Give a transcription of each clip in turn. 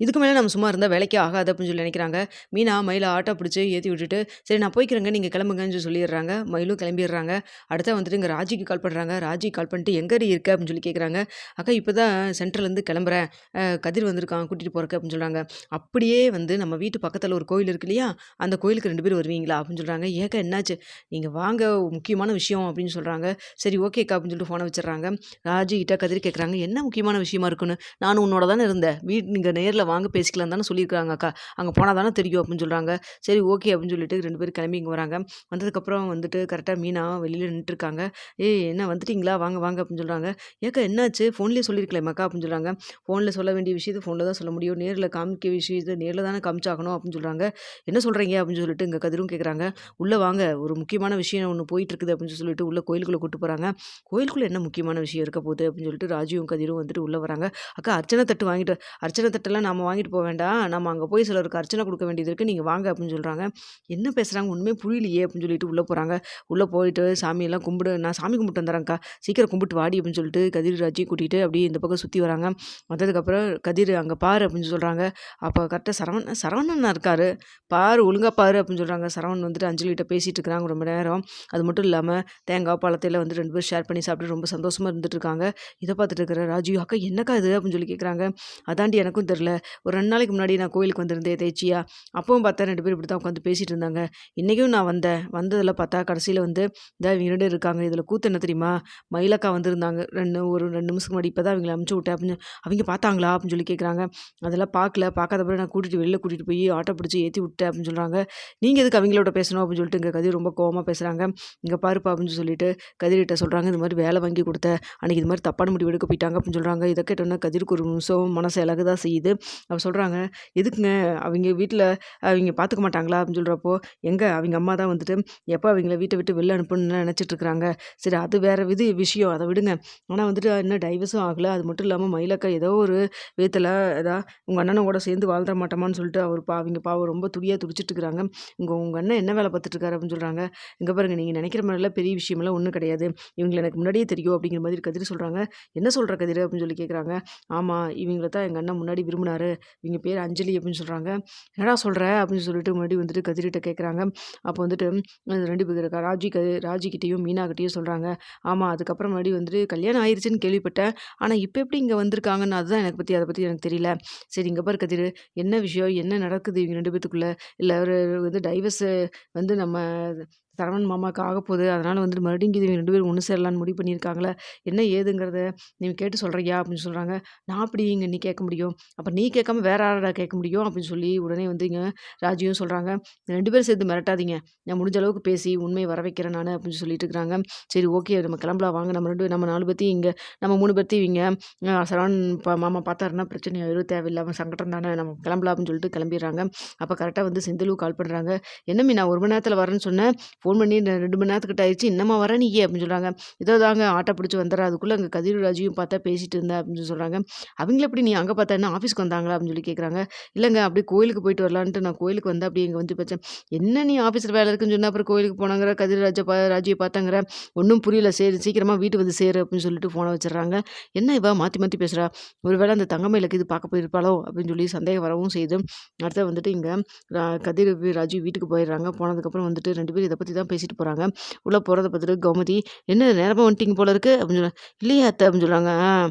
இதுக்கு மேல நம்ம சும்மா இருந்தா வேலைக்கே ஆகாது அப்படின்னு சொல்லி நினைக்கிறாங்க. மீனா மயில ஆட்டோ பிடிச்சு ஏத்தி விட்டுட்டு, "சரி நான் போய்க்கிறேங்க, நீங்க கிளம்புங்கன்னு" சொல்லிடுறாங்க. மயிலும் கிளம்பிடுறாங்க. அடுத்தா வந்துட்டு இங்க ராஜிக்கு கால் பண்றாங்க. ராஜி கால் பண்ணிட்டு, "எங்கடி இருக்க?" அப்படின்னு சொல்லி கேட்குறாங்க. "அக்கா இப்பதான் சென்ட்ரல்லேருந்து கிளம்புறேன். கதிர் வந்திருக்கான் கூட்டிட்டு போறக்கு" அப்படின்னு சொல்றாங்க. அப்படியே வந்து நம்ம வீட்டு பக்கத்துல ஒரு கோயில் இருக்கு இல்லையா? அந்த கோயிலுக்கு 2 பேரும் வருவீங்களா? அப்படின்னு சொல்றாங்க. "ஏக்கா என்னாச்சு?" "நீங்க வாங்க முக்கியமான விஷயம்" அப்படின்னு சொல்றாங்க. "சரி ஓகேக்கா" அப்படின்னு சொல்லிட்டு ஃபோன வச்சுடுறாங்க. ராஜி கிட்ட கதிர் கேட்குறாங்க, "என்ன முக்கியமான விஷயமா இருக்குன்னு?" "நானும் உன்னோட தானே இருந்தேன். நீங்க நேர்ல வாங்க பேசிக்கலாம் தானே சொல்லியிருக்காங்க அக்கா. அங்க போனா தானே தெரியும்" அப்படின்னு சொல்றாங்க. சரி ஓகே அப்படின்னு சொல்லிட்டு 2 பேரும் கிளம்பி இங்க வராங்க. வந்ததுக்கப்புறம் வந்துட்டு கரெக்ட்டா மீனா வெளியில நின்னுட்டுருக்காங்க. "ஏய் என்ன வந்துட்டீங்களா? வாங்க வாங்க" அப்படின்னு சொல்றாங்க. "ஏக்கா என்னாச்சு? ஃபோன்லயே சொல்லியிருக்கலாமேக்கா" அப்படின்னு சொல்றாங்க. "ஃபோன்ல சொல்ல வேண்டிய விஷயத்த ஃபோன்ல தான் சொல்ல முடியும். நேர்ல காமிக்க விஷயத்த நேர்ல தானே காமிச்சாகணும்" அப்படின்னு சொல்றாங்க. "என்ன சொல்றீங்க?" அப்படின்னு சொல்லிட்டு இங்க கதிரும் கேட்குறாங்க. "உள்ள வாங்க. ஒரு முக்கியமான விஷயம் ஒண்ணு போயிட்டு இருக்குது" அப்படின்னு சொல்லிட்டு உள்ள கோயிலுக்குள்ள கூட்டு போறாங்க. கோயிலுக்குள்ள என்ன முக்கியமான விஷயம் இருக்க போகுது அப்படின்னு சொல்லிட்டு ராஜுவும் கதிரும் வந்துட்டு உள்ள வராங்க. "அக்கா அர்ச்சனை தட்டு வாங்கிட்டு அர்ச்சனை தட்டெல்லாம் நாம வாங்கிட்டு போ வேண்டாம். நம்ம அங்க போய் சிலருக்கு அர்ச்சனை குடுக்க வேண்டியது இருக்கு. நீங்க வாங்க" அப்படின்னு சொல்றாங்க. என்ன பேசுறாங்க ஒண்ணுமே புரியலையே அப்படின்னு சொல்லிட்டு உள்ள போறாங்க. உள்ள போயிட்டு சாமியெல்லாம் கும்பிடு "நான் சாமி கும்பிட்டு வந்துர்றேன்க்கா. சீக்கிரம் கும்பிட்டு வாடி" அப்படின்னு சொல்லிட்டு கதிர் ராஜையும் கூட்டிட்டு அப்படியே இந்த பக்கம் சுத்தி வராங்க. வந்ததுக்கப்புறம் "கதிர் அங்க பாரு" அப்படின்னு சொல்றாங்க. அப்ப கரெக்ட்டா சரவணன் இருக்காரு. "பாரு ஒழுங்கா பாரு" அப்படின்னு சொல்றாங்க. சரவணன் வந்துட்டு அஞ்சலிட்ட பேசிட்டு இருக்கிறாங்க ரொம்ப நேரம். அது மட்டும் இல்லாம தேங்காய், பழத்தையெல்லாம் வந்து 2 பேரும் ஷேர் பண்ணி சாப்பிட்டு ரொம்ப சந்தோஷமா இருந்துட்டு இருக்காங்க. இத பார்த்துட்டு இருக்கிற ராஜு, "அக்கா என்னக்கா இது?" அப்படின்னு சொல்லி கேட்குறாங்க. "அதான்டி எனக்கும் தெரியல. ஒரு 2 நாளைக்கு முன்னாடி நான் கோயிலுக்கு வந்திருந்தேன் எதேர்ச்சியா. அப்பவும் பார்த்தா 2 பேரும் இப்படி தான் உட்காந்து பேசிட்டு இருந்தாங்க. இன்னைக்கும் நான் வந்தேன். வந்ததில பார்த்தா கடைசியில வந்து இந்தா இவங்க 2 பேரும் இருக்காங்க. இதில கூத்து என்ன தெரியுமா? மயிலக்கா வந்திருந்தாங்க. ஒரு 2 நிமிஷத்துக்கு முன்னாடி இப்ப தான் அவங்கள அனுப்பிச்சு விட்டேன்" அப்படின்னு. "அவிங்க பார்த்தாங்களா?" அப்படின்னு சொல்லி கேட்குறாங்க. "அதெல்லாம் பார்க்கல. பார்க்காத பிறகு நான் வெளில கூட்டிட்டு போய் ஆட்டோ பிடிச்சு ஏத்தி விட்டேன்" அப்படின்னு சொல்றாங்க. "நீங்க எதுக்கு அவிங்களோட பேசணும்?" அப்படின்னு சொல்லிட்டு இங்க கதிர் ரொம்ப கோவமா பேசுறாங்க. "இங்க பாருப்பா" அப்படின்னு சொல்லிட்டு கதிர்கிட்ட சொல்றாங்க. "இந்த மாரி வேலை வாங்கி குடுத்தேன். அன்னைக்கு இது மாரி தப்பான முடிவு எடுக்க போயிட்டாங்க" அப்படின்னு சொல்றாங்க. இத கேட்டோனே கதிருக்கு ஒரு நிமிஷம் மனசு இளக தான் செய்யுது. அப்ப சொல்றாங்க, "எதுக்குங்க அவிங்க வீட்ல அவிங்க பார்த்துக்க மாட்டாங்களா?" அப்படின்னு சொல்றப்போ, எங்க அவிங்க அம்மா தான் வந்துட்டு எப்ப அவிங்கள வீட்ட விட்டு வெளில அனுப்பணும்னு நெனச்சிட்டு இருக்கிறாங்க. சரி அது வேற விஷயம். அத விடுங்க. ஆனா வந்துட்டு இன்னும் டைவர்ஸும் ஆகல. அது மட்டும் இல்லாம மயிலக்கா ஏதோ ஒரு விதத்துல உங்க அண்ணனும் கூட சேர்ந்து வாழ்ந்துற மாட்டோமான்னு சொல்லிட்டு அவரு அவிங்க பாவம் ரொம்ப துடியா துடிச்சிட்டு இருக்கிறாங்க. உங்க அண்ணன் என்ன வேலை பார்த்துட்டு இருக்காரு?" அப்படின்னு சொல்றாங்க. "இங்க பாருங்க நீங்க நெனைக்கிற மாரிலாம் பெரிய விஷயமெல்லாம் ஒண்ணும் கிடையாது. இவங்கள எனக்கு முன்னாடியே தெரியும்" அப்படிங்கிற மாதிரி கதிர் சொல்றாங்க. "என்ன சொல்ற கதிரு?" அப்படின்னு சொல்லி கேட்குறாங்க. "ஆமா, இவங்கள தான் எங்க அண்ணன் முன்னாடி விரும்புனாரு. இவங்க பேரு அஞ்சலி" அப்படின்னு சொல்றாங்க. "என்னடா சொல்ற?" அப்படின்னு சொல்லிட்டு முன்னாடி வந்துட்டு கதிர்கிட்ட கேட்குறாங்க. அப்போ வந்துட்டு 2 பேர் ராஜிகிட்டயும், மீனாகிட்டயும் சொல்றாங்க. "ஆமா, அதுக்கப்புறம் மறுபடியும் வந்துட்டு கல்யாணம் ஆயிருச்சுன்னு கேள்விப்பட்டேன். ஆனா இப்ப எப்படி இங்க வந்திருக்காங்கன்னு அதுதான் அத பத்தி எனக்கு தெரியல. சரி இங்க பாரு கதிரு, என்ன விஷயம்? என்ன நடக்குது இவங்க 2 பேத்துக்குள்ள? இல்ல ஒரு வந்து டைவர்ஸு வந்து நம்ம சரவணன் மாமாவுக்கு ஆகப்போகுது. அதனால வந்துட்டு மறுபடியும் இவங்க 2 பேரும் ஒண்ணு சேரலான்னு முடிவு பண்ணியிருக்காங்களா? என்ன ஏதுங்கிறத நீ கேட்டு சொல்றியா?" அப்படின்னு சொல்றாங்க. "நான் எப்படிங்க நீ கேட்க முடியும்? அப்ப நீ கேட்காம வேற யாரடா கேட்க முடியும்?" அப்படின்னு சொல்லி உடனே வந்து இங்க ராஜியும் சொல்றாங்க. "2 பேரும் சேர்ந்து மிரட்டாதீங்க. நான் முடிஞ்ச அளவுக்கு பேசி உண்மைய வர வைக்கிறேன் நானு" அப்படின்னு சொல்லிட்டு இருக்கிறாங்க. "சரி ஓகே நம்ம கிளம்பலாம் வாங்க. நம்ம 4 பேத்தையும் நம்ம 3 பேத்தையும் இவங்க சரவணன் மாமா பார்த்தாருன்னா பிரச்சனை ஆயிரும். தேவையில்லாம சங்கடம் தானே. நம்ம கிளம்பலாம்" அப்படின்னு சொல்லிட்டு கிளம்பிடுறாங்க. அப்ப கரெக்ட்டா வந்து செந்திலு கால் பண்றாங்க. "என்ன மீனா 1 மணி நேரத்துல வரேன்னு சொன்ன? ஃபோன் பண்ணி 2 மணி நேரத்துக்கிட்ட ஆயிருச்சு. இன்னுமா வர நீ?" அப்படின்னு சொல்றாங்க. "இதோ தாங்க ஆட்டோ பிடிச்சு வந்துர்றேன். அதுக்குள்ள அங்க கதிர் ராஜுவையும் பார்த்தா பேசிட்டு இருந்தேன்" அப்படின்னு சொல்றாங்க. "அவிங்கள எப்படி நீ அங்க பார்த்த? என்ன ஆஃபீஸ்க்கு வந்தாங்களா?" அப்படின்னு சொல்லி கேட்குறாங்க. "இல்லங்க அப்படியே கோயிலுக்கு போயிட்டு வரலான்ட்டு நான் கோயிலுக்கு வந்தேன். அப்படியே இங்க வந்து பார்த்தேன்." "என்ன நீ ஆஃபீஸ்ல வேலை இருக்குன்னு சொன்ன, அப்புறம் கோயிலுக்கு போனேங்கிற, கதிர் ராஜிய பார்த்தேங்கிற, ஒண்ணும் புரியல. சரி சீக்கிரமா வீட்டுக்கு வந்து சேரு" அப்படின்னு சொல்லிட்டு ஃபோன வச்சுடுறாங்க. என்ன இவ மாத்தி மாத்தி பேசுறா? ஒருவேள அந்த தங்கமயிலுக்கு இது பார்க்க போயிருப்பாளோ? அப்படின்னு சொல்லி சந்தேகம் வரவும் செய்யுது. அடுத்து வந்துட்டு இங்க கதிர், ராஜு வீட்டுக்கு போயிடுறாங்க. போனதுக்கப்புறம் வந்துட்டு 2 பேரும் இத பத்தி தான் பேசிட்டு போறாங்க. உள்ள போறத பார்த்துட்டு கௌமதி, "என்ன நேரமா வந்துட்டீங்க போல இருக்கு" அப்படின்னு சொல்றாங்க. "இல்லையே அத்த" அப்படின்னு சொல்றாங்க.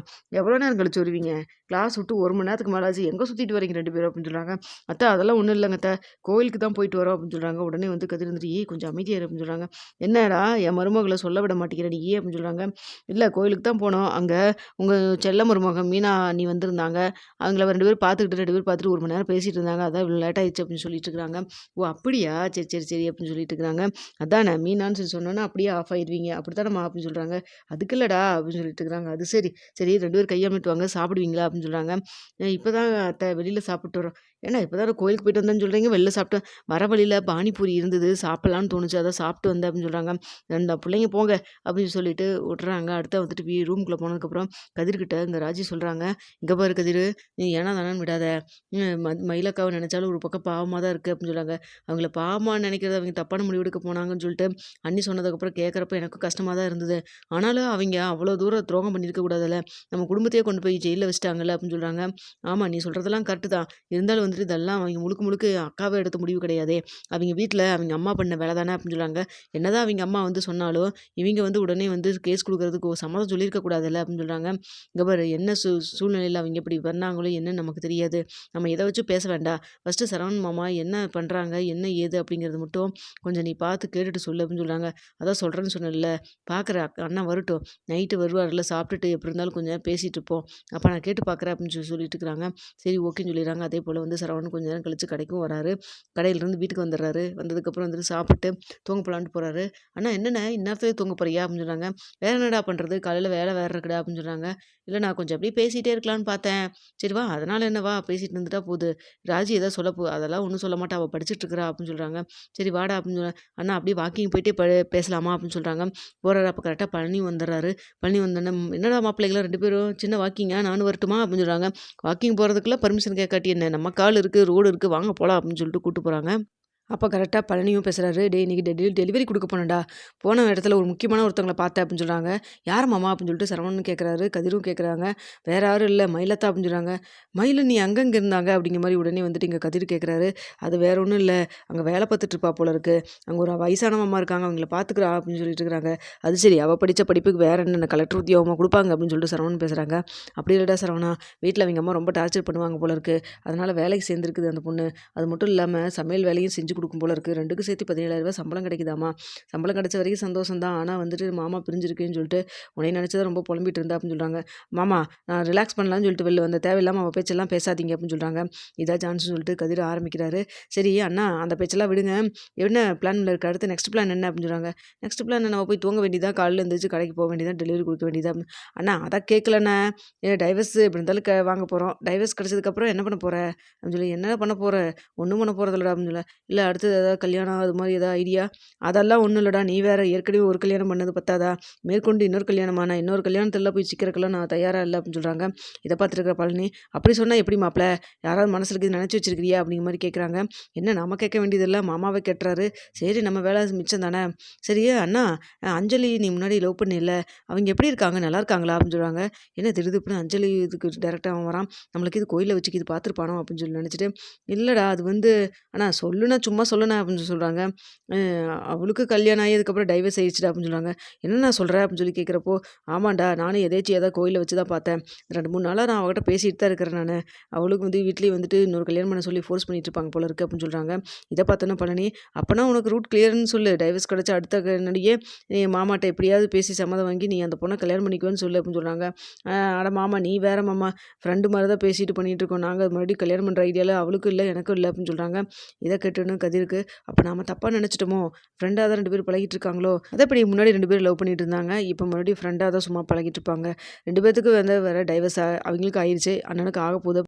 எவ்வளோ நேரம் கழிச்சு வருவீங்க? கிளாஸ் விட்டு 1 மணி நேரத்துக்கு மேல ஆச்சு. எங்க சுத்திட்டு வரீங்க 2 பேரும்?" அப்படின்னு சொல்றாங்க. "அத்த அதெல்லாம் ஒண்ணும் இல்லங்க அத்த. கோயிலுக்கு தான் போயிட்டு வரோம்" அப்படின்னு சொல்றாங்க. உடனே வந்து கதிர் வந்துட்டு, "ஏய் கொஞ்சம் அமைதியா இரு" அப்படின்னு சொல்றாங்க. "என்னடா என் மருமகள சொல்ல விட மாட்டேங்கிற நீ" அப்படின்னு சொல்றாங்க. "இல்ல கோயிலுக்கு தான் போனோம். அங்க உங்க செல்ல மருமக மீனா அண்ணி வந்திருந்தாங்க. அவங்கள 2 பேரும் பார்த்துக்கிட்டு 2 பேரும் பார்த்துட்டு 1 மணி நேரம் பேசிட்டு இருந்தாங்க. அதான் இவ்வளோ லேட் ஆயிடுச்சு" அப்படின்னு சொல்லிட்டு இருக்காங்க. "ஓ! அப்படியா? சரி, சரி, சரி" அப்படின்னு சொல்லிட்டு இருக்கிறாங்க. "அதானே மீனான்னு சொல்லி சொன்னோனே அப்படியே ஆஃப் ஆயிருவீங்க. அப்படித்தானம்மா?" அப்படின்னு சொல்றாங்க. "அதுக்கு இல்லடா" அப்படின்னு சொல்லிட்டு இருக்கிறாங்க. "அது சரி. சரி 2 பேரும் கைய அமிட்டு வாங்க சாப்பிடுவீங்களா?" அப்படின்னு சொல்றாங்க. இப்பதான் அத்த வெளியில சாப்பிட்டு வரோம்." ஏன்னா இப்ப தானே கோயிலுக்கு போயிட்டு வந்தேன்னு சொல்றீங்க, வெளில சாப்பிட்டேன். வர வழியில பானிபூரி இருந்தது, சாப்பிடலான்னு தோணுச்சு. அதான் சாப்பிட்டு வந்தேன் அப்படின்னு சொல்றாங்க. "இந்த புள்ளைங்க போங்க" அப்படின்னு சொல்லிட்டு விட்டுறாங்க. அடுத்து வந்துட்டு ரூம்குள்ள போனதுக்கப்புறம் கதிர்கிட்ட இங்க ராஜி சொல்றாங்க, "இங்க பாரு கதிரு, நீ ஏனா தானான்னு விடாத. மயிலக்காவ நினைச்சாலும் ஒரு பக்கம் பாவமா தான் இருக்கு" அப்படின்னு சொல்றாங்க. அவங்கள பாவமா நினைக்கிறது அவங்க தப்பான முடிவு எடுக்க போனாங்கன்னு சொல்லிட்டு அண்ணி சொன்னதுக்கப்புறம் கேட்கறப்ப எனக்கும் கஷ்டமா தான் இருந்தது. ஆனாலும் அவங்க அவ்வளோ தூரம் துரோகம் பண்ணியிருக்க கூடாதுல்ல. நம்ம குடும்பத்தையே கொண்டு போய் ஜெயில்ல வச்சுட்டாங்கல்ல அப்படின்னு சொல்றாங்க. ஆமா நீ சொல்றதெல்லாம் கரெக்ட் தான். இருந்தாலும் வந்துட்டு இதெல்லாம் அவங்க முழுக்க முழுக்க அக்காவே எடுத்த முடிவு கிடையாதே. அவிங்க வீட்ல அவிங்க அம்மா பண்ண வேலை தானே அப்படின்னு சொல்றாங்க. என்னதான் அவிங்க அம்மா வந்து சொன்னாலும், இவிங்க வந்து உடனே வந்து கேஸ் குடுக்குறதுக்கு சம்மதம் சொல்லியிருக்க கூடாதுல்ல அப்படின்னு சொல்றாங்க. இங்க பாரு என்ன சூழ்நிலையில அவிங்க இப்படி பண்ணாங்களோ என்னன்னு நமக்கு தெரியாது. நம்ம இத வச்சு பேச வேண்டாம். ஃபர்ஸ்ட்டு சரவணன் மாமா என்ன பண்றாங்க? என்ன ஏது? அப்படிங்கிறது மட்டும் கொஞ்சம் நீ பார்த்து கேட்டுட்டு சொல்லு அப்படின்னு சொல்றாங்க. அதான் சொல்றேன்னு சொன்னேன்ல. பார்க்குறேன் அண்ணா வரட்டும். நைட்டு வருவாருல்ல சாப்பிட்டுட்டு எப்படி இருந்தாலும் கொஞ்ச நேரம் பேசிட்டு இருப்போம். அப்ப நான் கேட்டு பார்க்குறேன் அப்படின்னு சொல்லிட்டு இருக்கிறாங்க. சரி ஓகேன்னு சொல்லிடுறாங்க. அதே போல வந்து சரவணன் கொஞ்ச நேரம் கழிச்சு கடைக்கும் வராரு. கடையிலேருந்து வீட்டுக்கு வந்துடுறாரு. வந்ததுக்கப்புறம் வந்துட்டு சாப்பிட்டு தூங்க போலான்ட்டு போறாரு. "அண்ணா என்னண்ணே இந்நேரத்துலயே தூங்க போறியா?" அப்படின்னு சொல்றாங்க. "வேற என்னடா பண்றது? காலையில வேலை வேற இருக்குடா" அப்படின்னு சொல்றாங்க. "இல்ல நான் கொஞ்சம் அப்படியே பேசிட்டே இருக்கலான்னு பார்த்தேன்." "சரி வா அதனால என்ன வா பேசிட்டு இருந்துட்டா போது. ராஜி ஏதோ அதெல்லாம் ஒண்ணும் சொல்ல மாட்டா. அவ படிச்சுட்டு இருக்கிறா" அப்படின்னு சொல்றாங்க. "சரி வாடா" அப்படின்னு "அண்ணா அப்படியே வாக்கிங் போயிட்டே பேசலாமா?" அப்படின்னு சொல்றாங்க. போறாரு. அப்ப கரெக்ட்டா பழனி வந்துடுறாரு. பழனி வந்தோனே, "என்னடா மாப்பிள்ளைகளா 2 பேரும் சின்ன வாக்கிங்கா? நானும் வரட்டுமா?" அப்படின்னு சொல்றாங்க. வாக்கிங் போறதுக்குள்ள பர்மிஷன் கேட்காட்டி என்ன? நம்ம கால் இருக்கு, ரோடு இருக்கு, வாங்க போலாம் அப்படின்னு சொல்லிட்டு கூட்டு போறாங்க. அப்ப கரெக்ட்டா பழனியும் பேசுறாரு. "டேய் இன்னைக்கு டெலிவரி குடுக்க போனேன்டா. போன இடத்துல ஒரு முக்கியமான ஒருத்தவங்கள பார்த்தேன்" அப்படின்னு சொல்றாங்க. "யார் மாமா?" அப்படின்னு சொல்லிட்டு சரவணன் கேட்குறாரு. கதிரும் கேட்குறாங்க. "வேற யாரும் இல்ல மயிலத்தா" அப்படின்னு சொல்றாங்க. "மயிலு நீ அங்கங்க இருந்தாங்க?" அப்படிங்கிற மாரி உடனே வந்துட்டு இங்க கதிர் கேட்குறாரு. "அது வேற ஒண்ணும் இல்ல. அங்க வேலை பார்த்துட்டு இருப்பா போல இருக்கு. அங்க ஒரு வயசான மாமா இருக்காங்க. அவங்கள பார்த்துக்கிறா" அப்படின்னு சொல்லிட்டு இருக்கிறாங்க. "அது சரி அவ படிச்ச படிப்புக்கு வேற என்ன கலெக்டர் உத்தியோகமா குடுப்பாங்க" அப்படின்னு சொல்லிட்டு சரவணன் பேசுறாங்க. "அப்படி இல்லடா சரவணா. வீட்ல அவிங்க அம்மா ரொம்ப டார்ச்சர் பண்ணுவாங்க போல இருக்கு. அதனால வேலைக்கு சேர்ந்திருக்குது அந்த பொண்ணு. அது மட்டும் இல்லாம சமையல் வேலையும் செஞ்சு குடுக்கும் போல இருக்கு. 2க்கும் சேர்த்து 17,000 சம்பளம் கிடைக்குதாம்மா. சம்பளம் கிடைச்ச வரைக்கும் சந்தோஷம் தான். ஆனா வந்துட்டு மாமா பிரிஞ்சிருக்குன்னு சொல்லிட்டு உன்னைய நினைச்சு தான் ரொம்ப புலம்பிட்டு இருந்தா அப்படின்னு சொல்றாங்க. மாமா நான் ரிலாக்ஸ் பண்ணலான்னு சொல்லிட்டு வெளில வந்தேன். தேவையில்லாம அவ பேச்செல்லாம் பேசாதீங்க அப்படின்னு சொல்றாங்க. இதா சான்ஸ்ன்னு சொல்லிட்டு கதிர் ஆரம்பிக்கிறாரு. சரி அண்ணா அந்த பேச்செல்லாம் விடுங்க. என்ன பிளான்ல இருக்கு? அடுத்து நெக்ஸ்ட் பிளான் என்ன அப்படின்னு சொல்றாங்க. நெக்ஸ்ட் பிளான் நம்ம போய் தூங்க வேண்டியதா, காலையில எந்திரிச்சு கடைக்கு போக வேண்டியதா, டெலிவரி குடுக்க வேண்டியதா. அண்ணா அதான் கேட்கலண்ணே. டைவர்ஸ் எப்படி இருந்தாலும் வாங்க போறோம். டைவர்ஸ் கிடைச்சதுக்கப்புறம் என்ன பண்ண போற? அப்படின்னு சொல்லி என்ன பண்ண போற? ஒண்ணும் பண்ண போறதில்லடா அப்படின்னு சொல்ல. இல்ல அடுத்தது ஏதாவது கல்யாணம் அது மாரி ஏதாவது ஐடியா? அதெல்லாம் ஒண்ணும் இல்லடா. நீ வேற ஏற்கனவே ஒரு கல்யாணம் பண்ணது பத்தாதா? மேற்கொண்டு இன்னொரு கல்யாணமா? நான் இன்னொரு கல்யாணத்துல போய் சிக்கிறதுக்கெல்லாம் நான் தயாரா இல்ல அப்படின்னு சொல்றாங்க. இத பார்த்துட்டு பழனி, அப்படி சொன்னா எப்படி மாப்ள? யாராவது மனசுல இருக்குது நெனச்சு வச்சிருக்கிறியா? அப்படிங்கிற மாரி கேட்குறாங்க. என்ன நம்ம கேட்க வேண்டியதில்ல, மாமாவே கேட்டுறாரு. சரி நம்ம வேலை மிச்சம் தானே. சரி அண்ணா அஞ்சலி நீ முன்னாடி லவ் பண்ணில்ல, அவங்க எப்படி இருக்காங்க? நல்லா இருக்காங்களா? அப்படின்னு சொல்றாங்க. என்ன திடுதிப்புன்னு அஞ்சலி இதுக்கு டைரக்ட்டா அவன் வரான். நம்மளுக்கு இது கோயில்ல வச்சு இது பார்த்துருப்பானோ அப்படின்னு சொல்லி நெனச்சுட்டு, இல்லடா அது வந்து ஆனா சொல்லுனா சும்மா சொல்லுனேன் அப்படின்னு சொல்றாங்க. அ அவளுக்கு கல்யாணம் ஆகி அதுக்கப்புறம் டைவர்ஸ் ஆயிடுச்சுடா அப்படின்னு சொல்றாங்க. என்னண்ணா சொல்ற? அப்படின்னு சொல்லி கேட்குறப்போ, ஆமாண்டா நானும் எதேர்ச்சியா தான் கோயில்ல வச்சு தான் பார்த்தேன். 2, 3 நாளா நான் அவகிட்ட பேசிட்டு தான் இருக்கிறேன் நானு. அவளுக்கு வந்து வீட்லயே வந்துட்டு இன்னொரு கல்யாணம் பண்ண சொல்லி ஃபோர்ஸ் பண்ணிட்டு இருப்பாங்க போல இருக்கு அப்படின்னு சொல்றாங்க. இத பார்த்தோன்னே பழனி, அப்பனா உனக்கு ரூட் கிளியர்ன்னு சொல்லு. டைவர்ஸ் கிடைச்சா அடுத்த நொடியே நீ மாமாட்ட எப்படியாவது பேசி சம்மதம் வாங்கி நீ அந்த பொண்ண கல்யாணம் பண்ணிக்குவேன்னு சொல்லு அப்படின்னு சொல்றாங்க. அட மாமா நீ வேற மாமா. ஃப்ரெண்டு மாரி தான் பேசிட்டு பண்ணிட்டு இருக்கோம். நாங்க மறுபடியும் கல்யாணம் பண்ற ஐடியால அவளுக்கும் இல்ல, எனக்கும் இல்ல அப்படின்னு சொல்றாங்க. இத கேட்டோனே கதிருக்கு, அப்ப நாம தப்பா நெனச்சுட்டோமோ? ஃப்ரெண்டா தான் 2 பேரும் பழகிட்டு இருக்காங்களோ? அது எப்படி முன்னாடி 2 பேரும் லவ் பண்ணிட்டு இருந்தாங்க. இப்ப மறுபடியும் ஃப்ரெண்டா தான் சும்மா பழகிட்டு இருப்பாங்க. 2 பேத்துக்கும் வந்து வேற டைவர்ஸ் அவங்களுக்கு ஆயிருச்சு. அண்ணனுக்கு ஆகப்போகுது.